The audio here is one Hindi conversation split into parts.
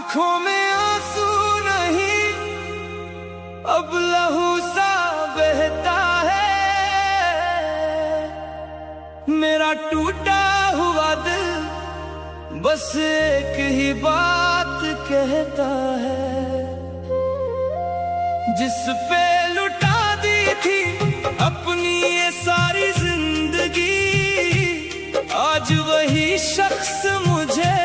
आंखों में आंसू नहीं, अब लहू सा बहता है। मेरा टूटा हुआ दिल बस एक ही बात कहता है, जिस पे लुटा दी थी अपनी ये सारी जिंदगी, आज वही शख्स मुझे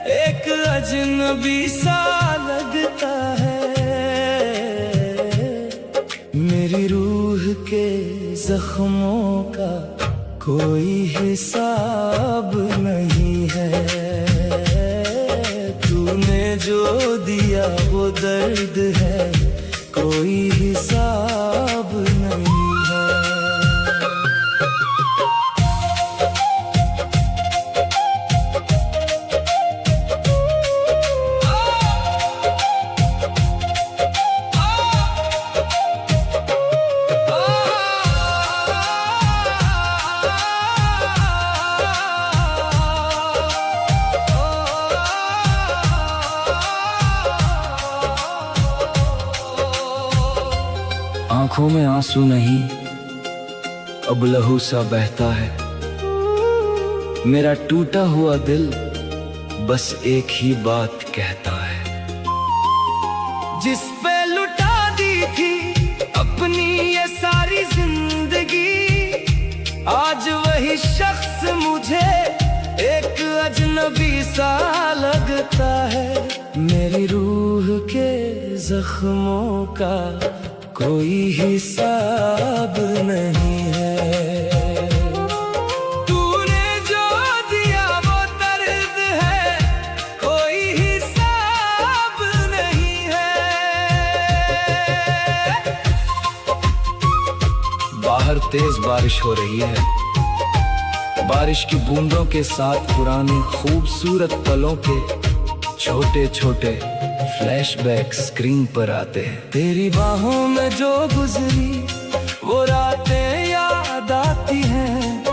एक अजनबी सा लगता है। मेरी रूह के जख्मों का कोई हिसाब नहीं है, तूने जो दिया वो दर्द है, कोई हिसाब नहीं है। आंखों में आंसू नहीं, अब लहू सा बहता है। मेरा टूटा हुआ दिल बस एक ही बात कहता है, जिस पे लुटा दी थी अपनी ये सारी जिंदगी, आज वही शख्स मुझे एक अजनबी सा लगता है। मेरी रूह के जख्मों का कोई हिसाब नहीं है, तूने जो दिया वो दर्द है, कोई हिसाब नहीं है। बाहर तेज बारिश हो रही है, बारिश की बूंदों के साथ पुराने खूबसूरत पलों के छोटे छोटे फ्लैशबैक स्क्रीन पर आते हैं। तेरी बाहों में जो गुजरी वो रातें याद आती हैं,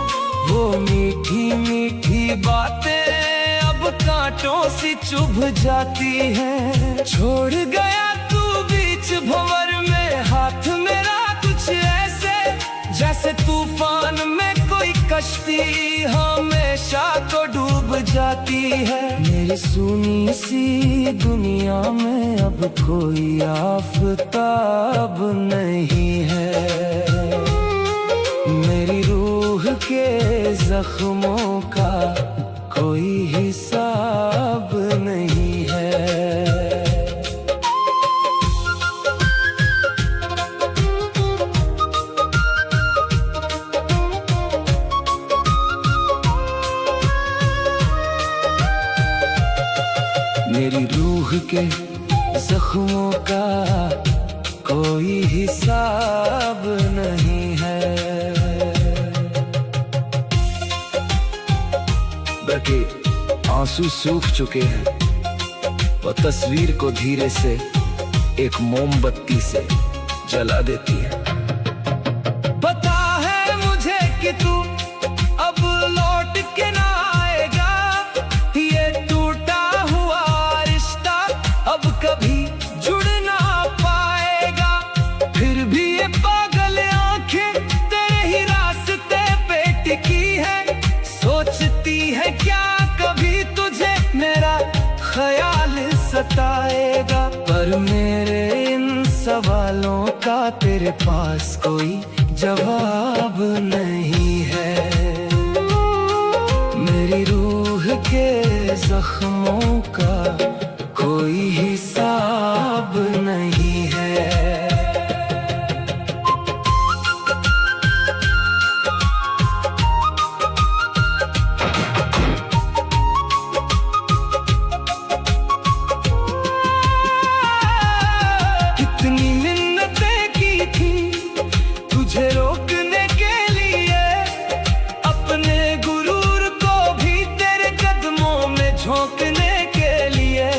वो मीठी मीठी बातें अब कांटों सी चुभ जाती हैं। छोड़ गया तू बीच भंवर में हाथ मेरा, कुछ ऐसे जैसे तूफान में कोई कश्ती हमेशा को डूब जाती है। मेरी सुनी सी दुनिया में अब कोई आफताब नहीं है, मेरी रूह के जख्मों का कोई हिसाब नहीं है। मेरी रूह के जख्मों का कोई हिसाब नहीं है। बल्कि आंसू सूख चुके हैं, वो तस्वीर को धीरे से एक मोमबत्ती से जला देती है। पता है मुझे कि तू अब लौट के ना आएगा, ये टूटा हुआ रिश्ता अब कभी जुड़ ना पाएगा। फिर भी ये पागल आंखें तेरे ही रास्ते पे टिकी है, सोचती है क्या कभी तुझे मेरा ख्याल सताएगा। पर मेरे इन सवालों का तेरे पास कोई जवाब नहीं है, मेरी रूह के जख्मों का कोई हिसाब नहीं है। कितनी मिन्नतें की थी तुझे रोकने के लिए, अपने गुरूर को भी तेरे कदमों में झोंकने के लिए,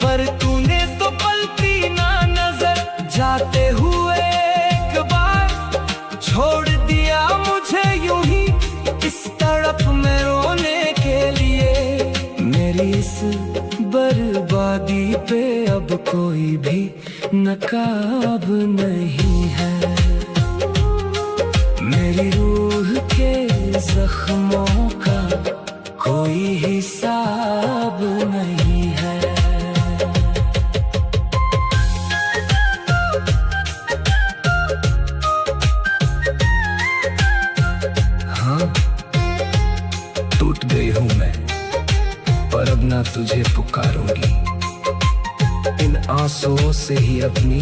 पर तूने तो पलटी ना नजर जाते हुए एक बार, छोड़ दिया मुझे यूं ही इस तड़प में रोने के लिए। मेरी इस बर्बादी पे अब कोई भी नकाब नहीं है। मेरी रूह के जख्मों का कोई हिसाब नहीं है। हाँ, टूट गई हूँ मैं, पर अब ना तुझे पुकारूंगी। इन आंसुओं से ही अपनी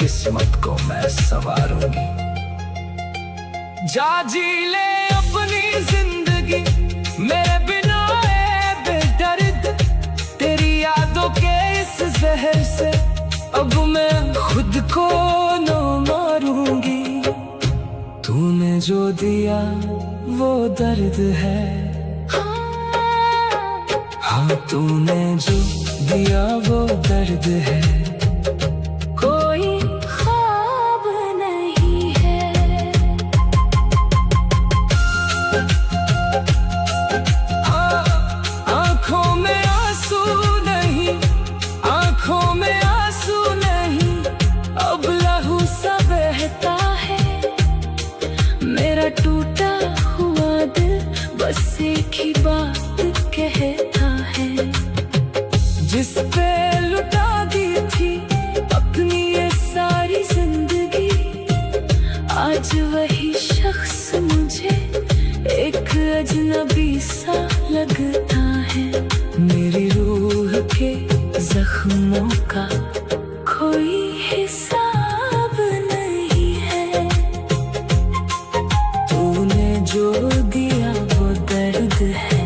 किस्मत को मैं संवारूंगी। जा जी ले अपनी जिंदगी मेरे बिना ए बेदर्द। तेरी यादों के इस जहर से अब मैं खुद को न मारूंगी। तूने जो दिया वो दर्द है, हाँ तूने जो दिया वो दर्द है। कोई ख्वाब नहीं है। हाँ, आंखों में आंसू नहीं, आंखों में आंसू नहीं, अब लहू सा बहता है। मेरा टूटा हुआ दिल बस एक ही बात कहता है। जिस पे लुटा दी थी अपनी ये सारी जिंदगी, आज वही शख्स मुझे एक अजनबी सा लगता है। मेरी रूह के जख्मों का कोई हिसाब नहीं है। तूने जो दिया वो दर्द है,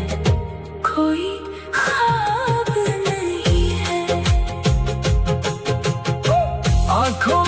कोई ख्वाब नहीं है। आंखों